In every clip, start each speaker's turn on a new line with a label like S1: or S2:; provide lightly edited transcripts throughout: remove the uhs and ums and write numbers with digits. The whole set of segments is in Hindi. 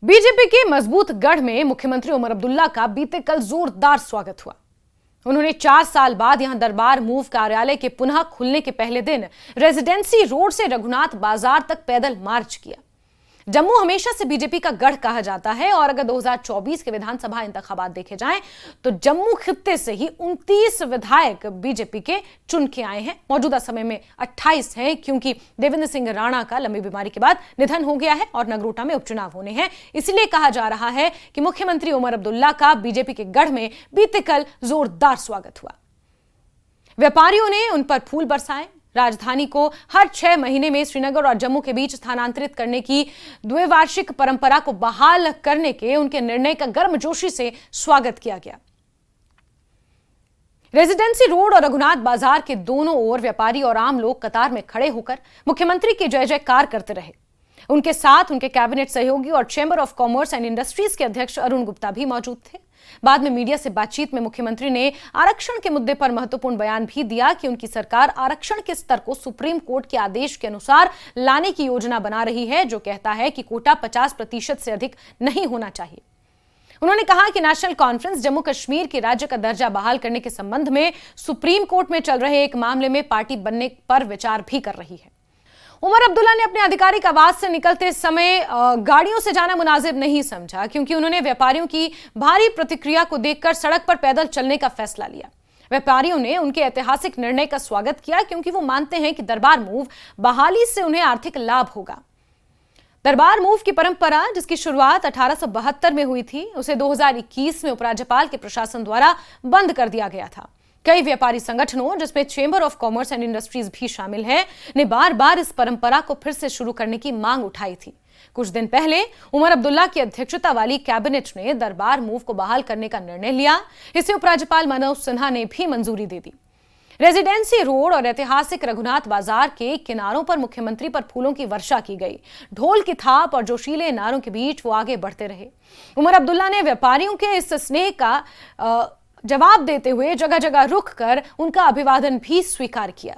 S1: बीजेपी के मजबूत गढ़ में मुख्यमंत्री उमर अब्दुल्ला का बीते कल जोरदार स्वागत हुआ। उन्होंने 4 साल बाद यहां दरबार मूव कार्यालय के पुनः खुलने के पहले दिन रेजिडेंसी रोड से रघुनाथ बाजार तक पैदल मार्च किया। जम्मू हमेशा से बीजेपी का गढ़ कहा जाता है और अगर 2024 के विधानसभा इंतखाबात देखे जाएं तो जम्मू खित्ते से ही 29 विधायक बीजेपी के चुन के आए हैं। मौजूदा समय में 28 हैं क्योंकि देवेंद्र सिंह राणा का लंबी बीमारी के बाद निधन हो गया है और नगरोटा में उपचुनाव होने हैं। इसलिए कहा जा रहा है कि मुख्यमंत्री उमर अब्दुल्ला का बीजेपी के गढ़ में बीते कल जोरदार स्वागत हुआ। व्यापारियों ने उन पर फूल बरसाए। राजधानी को हर 6 महीने में श्रीनगर और जम्मू के बीच स्थानांतरित करने की द्विवार्षिक परंपरा को बहाल करने के उनके निर्णय का गर्मजोशी से स्वागत किया गया। रेजिडेंसी रोड और रघुनाथ बाजार के दोनों ओर व्यापारी और आम लोग कतार में खड़े होकर मुख्यमंत्री की जय जयकार करते रहे। उनके साथ उनके कैबिनेट सहयोगी और chamber of commerce and industries के अध्यक्ष अरुण गुप्ता भी मौजूद थे। बाद में मीडिया से बातचीत में मुख्यमंत्री ने आरक्षण के मुद्दे पर महत्वपूर्ण बयान भी दिया कि उनकी सरकार आरक्षण के स्तर को सुप्रीम कोर्ट के आदेश के अनुसार लाने की योजना बना रही है, जो कहता है कि कोटा 50% से अधिक नहीं होना चाहिए। उन्होंने कहा कि नेशनल कॉन्फ्रेंस जम्मू कश्मीर के राज्य का दर्जा बहाल करने के संबंध में सुप्रीम कोर्ट में चल रहे एक मामले में पार्टी बनने पर विचार भी कर रही है। उमर अब्दुल्ला ने अपने आधिकारिक आवास से निकलते समय गाड़ियों से जाना मुनासिब नहीं समझा, क्योंकि उन्होंने व्यापारियों की भारी प्रतिक्रिया को देखकर सड़क पर पैदल चलने का फैसला लिया। व्यापारियों ने उनके ऐतिहासिक निर्णय का स्वागत किया क्योंकि वो मानते हैं कि दरबार मूव बहाली से उन्हें आर्थिक लाभ होगा। दरबार मूव की परंपरा, जिसकी शुरुआत 1872 में हुई थी, उसे 2021 में उपराज्यपाल के प्रशासन द्वारा बंद कर दिया गया था। कई व्यापारी संगठनों, जिसमें chamber of commerce and industries भी शामिल है, ने बार बार इस परंपरा को फिर से शुरू करने की मांग उठाई थी। कुछ दिन पहले उमर अब्दुल्ला की अध्यक्षता वाली कैबिनेट ने दरबार मूव को बहाल करने का निर्णय लिया। इसे उपराज्यपाल मनोज सिन्हा ने भी मंजूरी दे दी। रेजिडेंसी रोड और ऐतिहासिक रघुनाथ बाजार के किनारों पर मुख्यमंत्री पर फूलों की वर्षा की गई। ढोल की थाप और जोशीले नारों के बीच वो आगे बढ़ते रहे। उमर अब्दुल्ला ने व्यापारियों के इस स्नेह का जवाब देते हुए जगह जगह रुक कर उनका अभिवादन भी स्वीकार किया।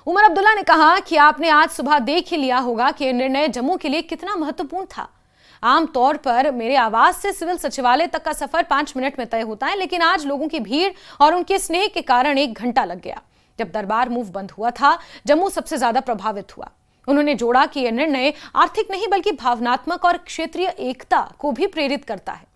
S1: उमर अब्दुल्ला ने कहा कि आपने आज सुबह देख ही लिया होगा कि निर्णय जम्मू के लिए कितना महत्वपूर्ण था। आमतौर पर मेरे आवास से सिविल सचिवालय तक का सफर 5 मिनट में तय होता है, लेकिन आज लोगों की भीड़ और उनके स्नेह के कारण 1 घंटा लग गया। जब दरबार मूव बंद हुआ था, जम्मू सबसे ज्यादा प्रभावित हुआ। उन्होंने जोड़ा कि यह निर्णय आर्थिक नहीं बल्कि भावनात्मक और क्षेत्रीय एकता को भी प्रेरित करता है।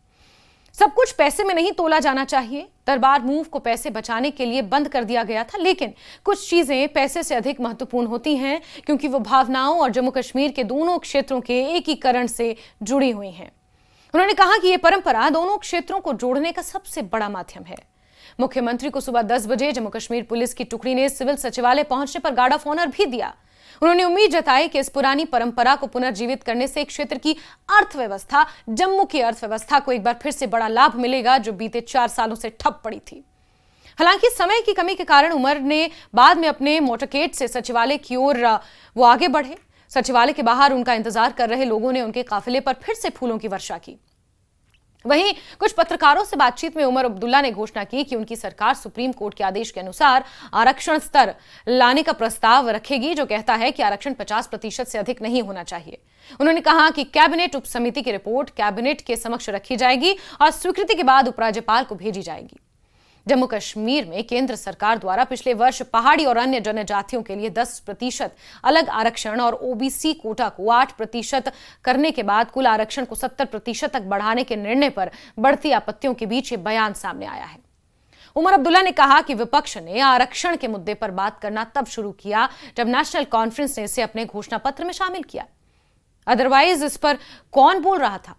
S1: सब कुछ पैसे में नहीं तोला जाना चाहिए। दरबार मूव को पैसे बचाने के लिए बंद कर दिया गया था, लेकिन कुछ चीजें पैसे से अधिक महत्वपूर्ण होती हैं क्योंकि वो भावनाओं और जम्मू कश्मीर के दोनों क्षेत्रों के एकीकरण से जुड़ी हुई हैं। उन्होंने कहा कि यह परंपरा दोनों क्षेत्रों को जोड़ने का सबसे बड़ा माध्यम है। मुख्यमंत्री को सुबह 10 बजे जम्मू कश्मीर पुलिस की टुकड़ी ने सिविल सचिवालय पहुंचने पर गार्ड ऑफ ऑनर भी दिया। उन्होंने उम्मीद जताई कि इस पुरानी परंपरा को पुनर्जीवित करने से क्षेत्र की अर्थव्यवस्था, जम्मू की अर्थव्यवस्था को एक बार फिर से बड़ा लाभ मिलेगा, जो बीते 4 सालों से ठप पड़ी थी। हालांकि समय की कमी के कारण उमर ने बाद में अपने मोटरकेड से सचिवालय की ओर वो आगे बढ़े। सचिवालय के बाहर उनका इंतजार कर रहे लोगों ने उनके काफिले पर फिर से फूलों की वर्षा की। वहीं कुछ पत्रकारों से बातचीत में उमर अब्दुल्ला ने घोषणा की कि उनकी सरकार सुप्रीम कोर्ट के आदेश के अनुसार आरक्षण स्तर लाने का प्रस्ताव रखेगी, जो कहता है कि आरक्षण 50% से अधिक नहीं होना चाहिए। उन्होंने कहा कि कैबिनेट उप समिति की रिपोर्ट कैबिनेट के समक्ष रखी जाएगी और स्वीकृति के बाद उपराज्यपाल को भेजी जाएगी। जम्मू कश्मीर में केंद्र सरकार द्वारा पिछले वर्ष पहाड़ी और अन्य जनजातियों के लिए 10% अलग आरक्षण और ओबीसी कोटा को 8% करने के बाद कुल आरक्षण को 70% तक बढ़ाने के निर्णय पर बढ़ती आपत्तियों के बीच ये बयान सामने आया है। उमर अब्दुल्ला ने कहा कि विपक्ष ने आरक्षण के मुद्दे पर बात करना तब शुरू किया जब नेशनल कॉन्फ्रेंस ने इसे अपने घोषणा पत्र में शामिल किया। अदरवाइज इस पर कौन बोल रहा था?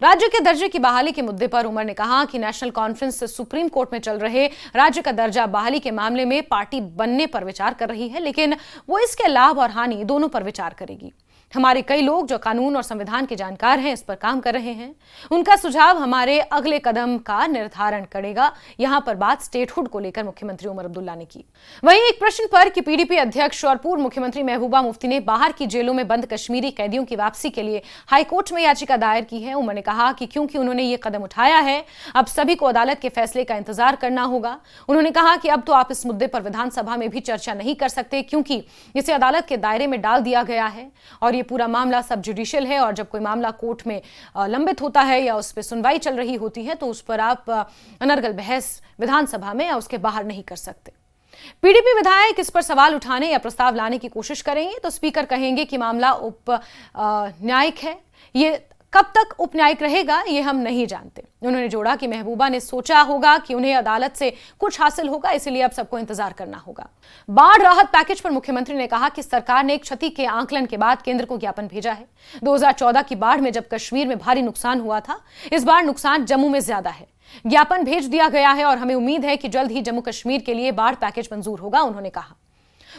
S1: राज्य के दर्जे की बहाली के मुद्दे पर उमर ने कहा कि नेशनल कॉन्फ्रेंस सुप्रीम कोर्ट में चल रहे राज्य का दर्जा बहाली के मामले में पार्टी बनने पर विचार कर रही है, लेकिन वो इसके लाभ और हानि दोनों पर विचार करेगी। हमारे कई लोग जो कानून और संविधान के जानकार हैं इस पर काम कर रहे हैं। उनका सुझाव हमारे अगले कदम का निर्धारण करेगा। यहां पर बात स्टेटहुड को लेकर मुख्यमंत्री उमर अब्दुल्ला ने की। वहीं एक प्रश्न पर कि पीडीपी अध्यक्ष और पूर्व मुख्यमंत्री महबूबा मुफ्ती ने बाहर की जेलों में बंद कश्मीरी कैदियों की वापसी के लिए हाईकोर्ट में याचिका दायर की है, उमर ने कहा कि क्योंकि उन्होंने ये कदम उठाया है, अब सभी को अदालत के फैसले का इंतजार करना होगा। उन्होंने कहा कि अब तो आप इस मुद्दे पर विधानसभा में भी चर्चा नहीं कर सकते, क्योंकि इसे अदालत के दायरे में डाल दिया गया है और ये ये पूरा मामला सब जुडिशियल है और जब कोई मामला कोर्ट में लंबित होता है या उस पर सुनवाई चल रही होती है तो उस पर आप अनर्गल बहस विधानसभा में या उसके बाहर नहीं कर सकते। पीडीपी विधायक इस पर सवाल उठाने या प्रस्ताव लाने की कोशिश करेंगे तो स्पीकर कहेंगे कि मामला उप न्यायिक है, ये कब तक उप न्यायिक रहेगा ये हम नहीं जानते। उन्होंने जोड़ा कि महबूबा ने सोचा होगा कि उन्हें अदालत से कुछ हासिल होगा, इसलिए अब सबको इंतजार करना होगा। बाढ़ राहत पैकेज पर मुख्यमंत्री ने कहा कि सरकार ने एक क्षति के आंकलन के बाद केंद्र को ज्ञापन भेजा है। 2014 की बाढ़ में जब कश्मीर में भारी नुकसान हुआ था, इस बार नुकसान जम्मू में ज्यादा है। ज्ञापन भेज दिया गया है और हमें उम्मीद है कि जल्द ही जम्मू कश्मीर के लिए बाढ़ पैकेज मंजूर होगा, उन्होंने कहा।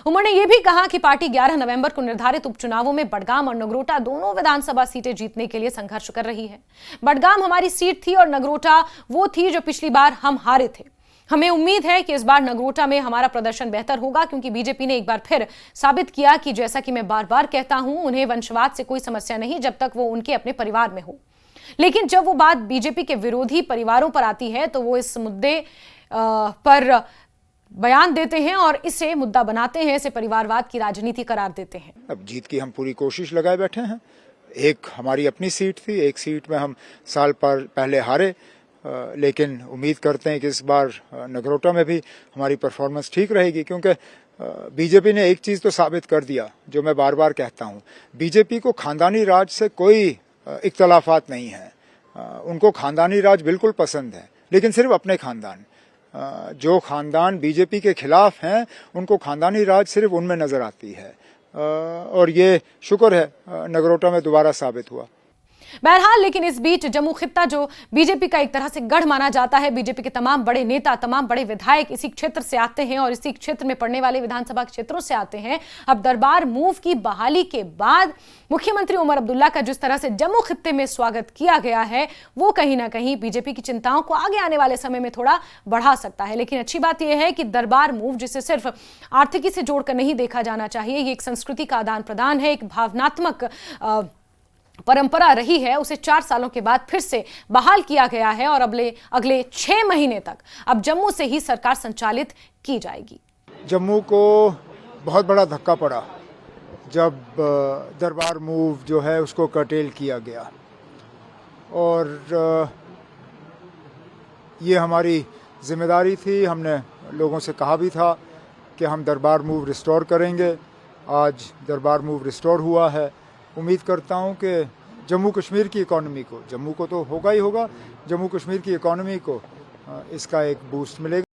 S1: उन्होंने यह भी कहा कि पार्टी 11 नवंबर को निर्धारित उपचुनावों में बडगाम और नगरोटा दोनों विधानसभा सीटें जीतने के लिए संघर्ष कर रही है। बडगाम हमारी सीट थी और नगरोटा वो थी जो पिछली बार हम हारे थे। हमें उम्मीद है कि इस बार नगरोटा में हमारा प्रदर्शन बेहतर होगा, क्योंकि बीजेपी ने एक बार फिर साबित किया कि जैसा कि मैं बार बार कहता हूं, उन्हें वंशवाद से कोई समस्या नहीं जब तक वो उनके अपने परिवार में हो। लेकिन जब वो बात बीजेपी के विरोधी परिवारों पर आती है तो वो इस मुद्दे पर बयान देते हैं और इसे मुद्दा बनाते हैं, इसे परिवारवाद की राजनीति करार देते हैं।
S2: अब जीत की हम पूरी कोशिश लगाए बैठे हैं। एक हमारी अपनी सीट थी, एक सीट में हम साल पर पहले हारे, लेकिन उम्मीद करते हैं कि इस बार नगरोटा में भी हमारी परफॉर्मेंस ठीक रहेगी, क्योंकि बीजेपी ने एक चीज तो साबित कर दिया जो मैं बार बार कहता हूं, बीजेपी को खानदानी राज से कोई इख्तलाफात नहीं है। उनको खानदानी राज बिल्कुल पसंद है, लेकिन सिर्फ अपने खानदान। जो खानदान बीजेपी के खिलाफ हैं उनको खानदानी राज सिर्फ उनमें नजर आती है, और ये शुक्र है नगरोटा में दोबारा साबित हुआ।
S1: बहरहाल लेकिन इस बीच जम्मू खित्ता जो बीजेपी का एक तरह से गढ़ माना जाता है, बीजेपी के तमाम बड़े नेता, तमाम बड़े विधायक इसी क्षेत्र से आते हैं और इसी क्षेत्र में पड़ने वाले विधानसभा क्षेत्रों से आते हैं। अब दरबार मूव की बहाली के बाद मुख्यमंत्री उमर अब्दुल्ला का जिस तरह से जम्मू खित्ते में स्वागत किया गया है, वो कहीं ना कहीं बीजेपी की चिंताओं को आगे आने वाले समय में थोड़ा बढ़ा सकता है। लेकिन अच्छी बात यह है कि दरबार मूव, जिसे सिर्फ आर्थिकी से जोड़कर नहीं देखा जाना चाहिए, ये एक संस्कृति का आदान प्रदान है, एक भावनात्मक परंपरा रही है, उसे 4 सालों के बाद फिर से बहाल किया गया है और अगले 6 महीने तक अब जम्मू से ही सरकार संचालित की जाएगी।
S2: जम्मू को बहुत बड़ा धक्का पड़ा जब दरबार मूव जो है उसको कर्टेल किया गया, और ये हमारी जिम्मेदारी थी। हमने लोगों से कहा भी था कि हम दरबार मूव रिस्टोर करेंगे। आज दरबार मूव रिस्टोर हुआ है। उम्मीद करता हूं कि जम्मू कश्मीर की इकॉनमी को, जम्मू को तो होगा ही होगा, जम्मू कश्मीर की इकॉनमी को इसका एक बूस्ट मिलेगा।